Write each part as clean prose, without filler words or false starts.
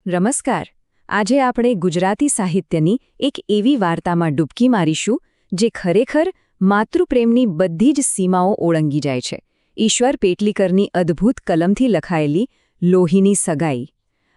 નમસ્કાર. આજે આપણે ગુજરાતી સાહિત્યની એક એવી વાર્તામાં ડૂબકી મારીશું જે ખરેખર માતૃપ્રેમની બધી જ સીમાઓ ઓળંગી જાય છે. ઈશ્વર પેટલીકરની અદ્ભુત કલમથી લખાયેલી લોહીની સગાઈ.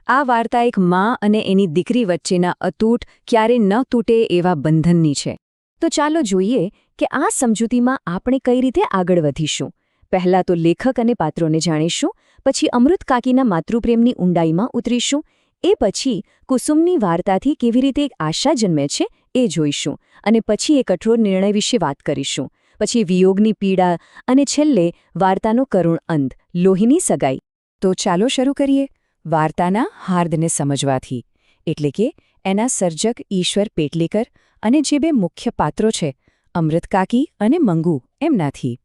આ વાર્તા એક મા અને એની દીકરી વચ્ચેના અતૂટ, ક્યારે ન તૂટે એવા બંધનની છે. તો ચાલો જોઈએ કે આ સમજૂતીમાં આપણે કઈ રીતે આગળ વધીશું. પહેલાં તો લેખક અને પાત્રોને જાણીશું, પછી અમૃત કાકીના માતૃપ્રેમની ઊંડાઈમાં ઉતરીશું, એ પછી કુસુમની વાર્તાથી કેવી રીતે એક આશા જન્મે છે એ જોઈશું, અને પછી એક કઠોર નિર્ણય વિશે વાત કરીશું, પછી વિયોગની પીડા અને છેલ્લે વાર્તાનો કરુણ અંત, લોહીની સગાઈ. તો ચાલો શરૂ કરીએ વાર્તાના હાર્દને સમજવાથી, એટલે કે એના સર્જક ઈશ્વર પેટલીકર અને જે બે મુખ્ય પાત્રો છે અમૃત કાકી અને મંગુ એમનાથી.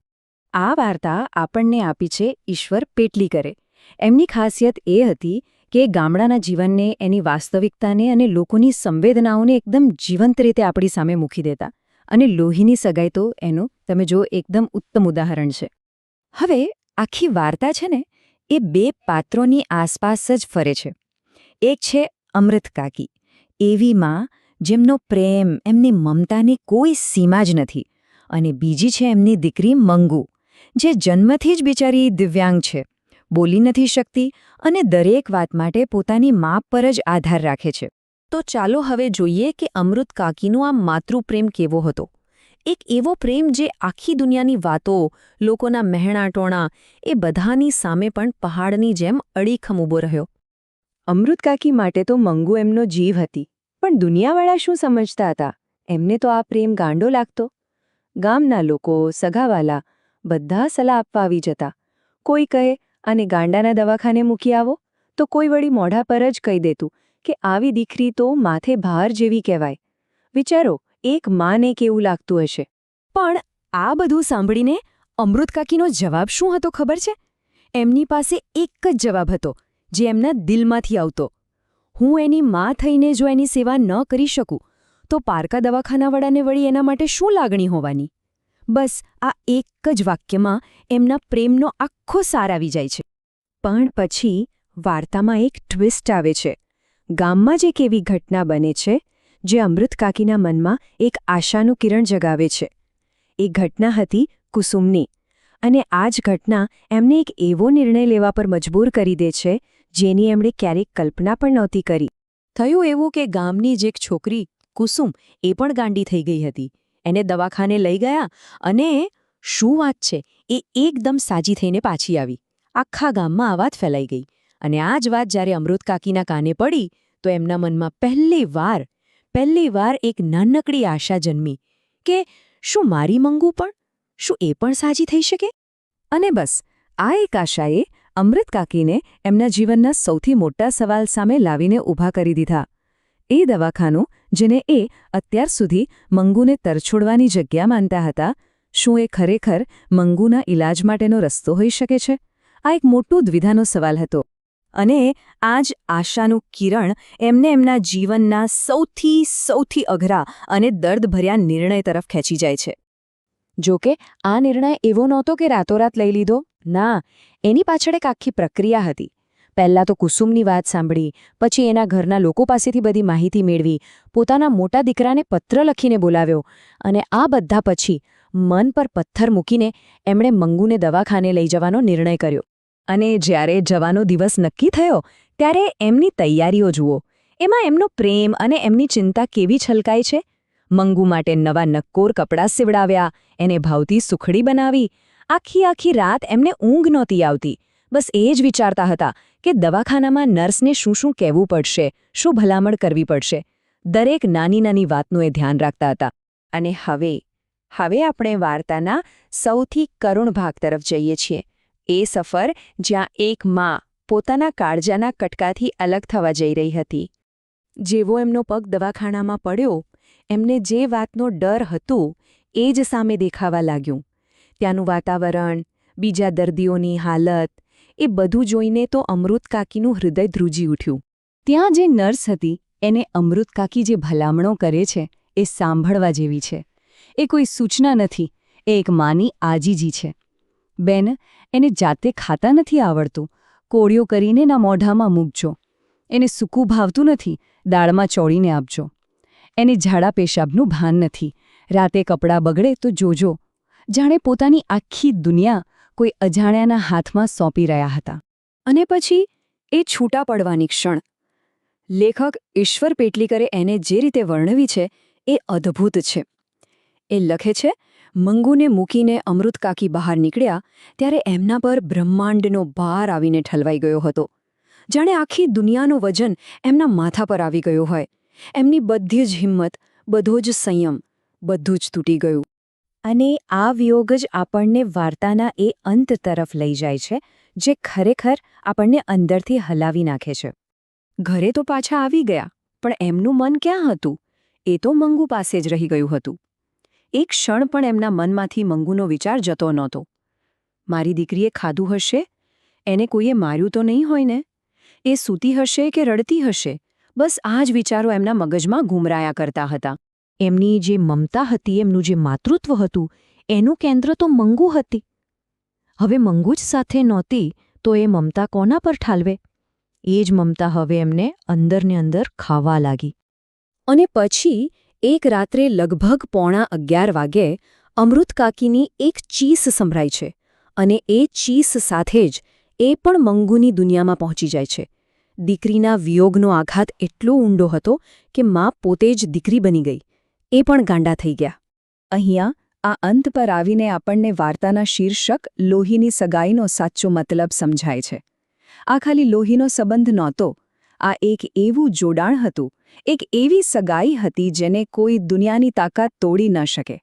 આ વાર્તા આપણને આપી છે ઈશ્વર પેટલીકરે. એમની ખાસિયત એ હતી કે ગામડાના જીવનને, એની વાસ્તવિકતાને અને લોકોની સંવેદનાઓને એકદમ જીવંત રીતે આપણી સામે મૂકી દેતા. અને લોહીની સગાઈ તો એનું તમે જો એકદમ ઉત્તમ ઉદાહરણ છે. હવે આખી વાર્તા છે ને એ બે પાત્રોની આસપાસ જ ફરે છે. એક છે અમૃત કાકી, એવી માં જેમનો પ્રેમ, એમની મમતાની કોઈ સીમા જ નથી. અને બીજી છે એમની દીકરી મંગુ, જે જન્મથી જ બિચારી દિવ્યાંગ છે, બોલી નથી શકતી અને દરેક વાત માટે પોતાની મા પર જ આધાર રાખે છે. તો ચાલો હવે જોઈએ કે અમૃત કાકીનો આ માતૃપ્રેમ કેવો હતો. એક એવો પ્રેમ જે આખી દુનિયાની વાતો, લોકોના મહેણાટોણા એ બધાની સામે પણ પહાડની જેમ અડીખમ ઊભો રહ્યો. અમૃત કાકી માટે તો મંગુ એમનો જીવ હતી, પણ દુનિયાવાળા શું સમજતા હતા? એમને તો આ પ્રેમ ગાંડો લાગતો. ગામના લોકો, સગાવાલા બધા સલાહ આપવા આવી જતા. કોઈ કહે અને ગાંડાના દવાખાને મૂકી આવો, તો કોઈ વળી મોઢા પર જ કહી દેતું કે આવી દીકરી તો માથે ભાર જેવી કહેવાય. વિચારો, એક માને કેવું લાગતું હશે. પણ આ બધું સાંભળીને અમૃત કાકીનો જવાબ શું હતો ખબર છે? એમની પાસે એક જ જવાબ હતો, જે એમના દિલમાંથી આવતો. હું એની મા થઈને જો એની સેવા ન કરી શકું, તો પારકા દવાખાનાવાળાને વળી એના માટે શું લાગણી હોવાની? બસ આ એક જ વાક્યમાં એમના પ્રેમનો આખો સાર આવી જાય છે. પણ પછી વાર્તામાં એક ટ્વિસ્ટ આવે છે. ગામમાં જ એક એવી ઘટના બને છે જે અમૃત કાકીના મનમાં એક આશાનું કિરણ જગાવે છે. એ ઘટના હતી કુસુમની. અને આ જ ઘટના એમને એક એવો નિર્ણય લેવા પર મજબૂર કરી દે છે જેની એમણે ક્યારેક કલ્પના પણ નહોતી કરી. થયું એવું કે ગામની જ એક છોકરી કુસુમ એ પણ ગાંડી થઈ ગઈ હતી. એને દવાખાને લઈ ગયા અને શું વાત છે, એ એકદમ સાજી થઈને પાછી આવી. આખા ગામમાં આ વાત ફેલાઈ ગઈ. અને આ જ વાત જ્યારે અમૃત કાકીના કાને પડી તો એમના મનમાં પહેલી વાર એક નાનકડી આશા જન્મી કે શું મારી મંગુ પણ, શું એ પણ સાજી થઈ શકે? અને બસ આ એક આશાએ અમૃત કાકીને એમના જીવનના સૌથી મોટા સવાલ સામે લાવીને ઊભા કરી દીધા. એ દવાખાનું જેને એ અત્યાર સુધી મંગુને તરછોડવાની જગ્યા માનતા હતા, શું એ ખરેખર મંગુના ઈલાજ માટેનો રસ્તો હોઈ શકે છે? આ એક મોટું દ્વિધાનો સવાલ હતો. અને આ જ આશાનું કિરણ એમને એમના જીવનના સૌથી અઘરા અને દર્દભર્યા નિર્ણય તરફ ખેંચી જાય છે. જોકે આ નિર્ણય એવો નહોતો કે રાતોરાત લઈ લીધો. ના, એની પાછળ એક આખી પ્રક્રિયા હતી. પહેલાં તો કુસુમની વાત સાંભળી, પછી એના ઘરના લોકો પાસેથી બધી માહિતી મેળવી, પોતાના મોટા દીકરાને પત્ર લખીને બોલાવ્યો, અને આ બધા પછી મન પર પથ્થર મૂકીને એમણે મંગુને દવાખાને લઈ જવાનો નિર્ણય કર્યો. અને જ્યારે જવાનો દિવસ નક્કી થયો ત્યારે એમની તૈયારીઓ જુઓ. એમાં એમનો પ્રેમ અને એમની ચિંતા કેવી છલકાય છે. મંગુ માટે નવા નક્કોર કપડાં સીવડાવ્યા, એને ભાવતી સુખડી બનાવી. આખી રાત એમને ઊંઘ નહોતી આવતી. બસ એ જ વિચારતા હતા કે દવાખાનામાં નર્સને શું કહેવું પડશે, શું ભલામણ કરવી પડશે. દરેક નાની વાતનું એ ધ્યાન રાખતા હતા. અને હવે આપણે વાર્તાના સૌથી કરુણ ભાગ તરફ જઈએ છીએ. એ સફર જ્યાં એક મા પોતાના કાળજાના કટકાથી અલગ થવા જઈ રહી હતી. જેવો એમનો પગ દવાખાનામાં પડ્યો, એમને જે વાતનો ડર હતું એ જ સામે દેખાવા લાગ્યું. ત્યાંનું વાતાવરણ, બીજા દર્દીઓની હાલત, એ બધું જોઈને તો અમૃત કાકીનું હૃદય ધ્રુજી ઉઠ્યું. ત્યાં જે નર્સ હતી એને અમૃત કાકી જે ભલામણો કરે છે એ સાંભળવા જેવી છે. એ કોઈ સૂચના નથી, એ એક માની આજીજી છે. બેન, એને જાતે ખાતા નથી આવડતું, કોળિયો કરીને ના મોઢામાં મૂકજો. એને સૂકું ભાવતું નથી, દાળમાં ચોળીને આપજો. એને ઝાડા પેશાબનું ભાન નથી, રાતે કપડાં બગડે તો જોજો. જાણે પોતાની આખી દુનિયા કોઈ અજાણ્યાના હાથમાં સોંપી રહ્યા હતા. અને પછી એ છૂટા પડવાની ક્ષણ. લેખક ઈશ્વર પેટલીકરે એને જે રીતે વર્ણવી છે એ અદ્ભુત છે. એ લખે છે, મંગુને મૂકીને અમૃતકાકી બહાર નીકળ્યા ત્યારે એમના પર બ્રહ્માંડનો ભાર આવીને ઠલવાઈ ગયો હતો. જાણે આખી દુનિયાનું વજન એમના માથા પર આવી ગયું હોય. એમની બધી જ હિંમત, બધો જ સંયમ, બધું જ તૂટી ગયું. અને આ વિયોગ જ આપણને વાર્તાના એ અંત તરફ લઈ જાય છે, જે ખરેખર આપણને અંદરથી હલાવી નાખે છે. ઘરે તો પાછા આવી ગયા, પણ એમનું મન ક્યાં હતું? એ તો મંગુ પાસે જ રહી ગયું હતું. એક ક્ષણ પણ એમના મનમાંથી મંગુનો વિચાર જતો નહોતો. મારી દીકરીએ ખાધું હશે? એને કોઈએ માર્યું તો નહીં હોય ને? એ સૂતી હશે કે રડતી હશે? બસ આ જ વિચારો એમના મગજમાં ઘૂમરાયા કરતા હતા. એમની જે મમતા હતી, એમનું જે માતૃત્વ હતું, એનું કેન્દ્ર તો મંગુ હતી. હવે મંગુ જ સાથે નહોતી તો એ મમતા કોના પર ઠાલવે? એ જ મમતા હવે એમને અંદરને અંદર ખાવા લાગી. અને પછી એક રાત્રે લગભગ 11:15 વાગ્યે અમૃતકાકીની એક ચીસ સંભળાય છે, અને એ ચીસ સાથે જ એ પણ મંગુની દુનિયામાં પહોંચી જાય છે. દીકરીના વિયોગનો આઘાત એટલો ઊંડો હતો કે મા પોતે જ દીકરી બની ગઈ. એ પણ ગાંડા થઈ ગયા. અહીંયા આ અંત પર આવીને આપણને વાર્તાના શીર્ષક લોહીની સગાઈનો સાચો મતલબ સમજાય છે. આ ખાલી લોહીનો સંબંધ નહોતો. આ એક એવું જોડાણ હતું, એક એવી સગાઈ હતી જેને કોઈ દુનિયાની તાકાત તોડી ન શકે.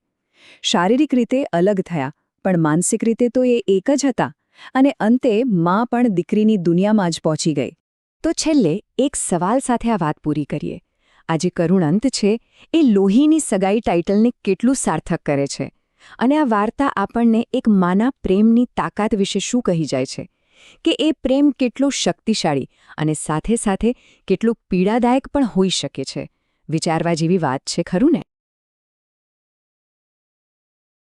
શારીરિક રીતે અલગ થયા, પણ માનસિક રીતે તો એ એક જ હતા. અને અંતે મા પણ દીકરીની દુનિયામાં જ પહોંચી ગઈ. તો છેલ્લે એક સવાલ સાથે આ વાત પૂરી કરીએ. આ જે કરુણ અંત છે એ લોહીની સગાઈ ટાઇટલને કેટલું સાર્થક કરે છે. અને આ વાર્તા આપણને એક માના પ્રેમની તાકાત વિશે શું કહી જાય છે, કે એ પ્રેમ કેટલો શક્તિશાળી અને સાથે સાથે કેટલું પીડાદાયક પણ હોઈ શકે છે. વિચારવા જેવી વાત છે, ખરું ને?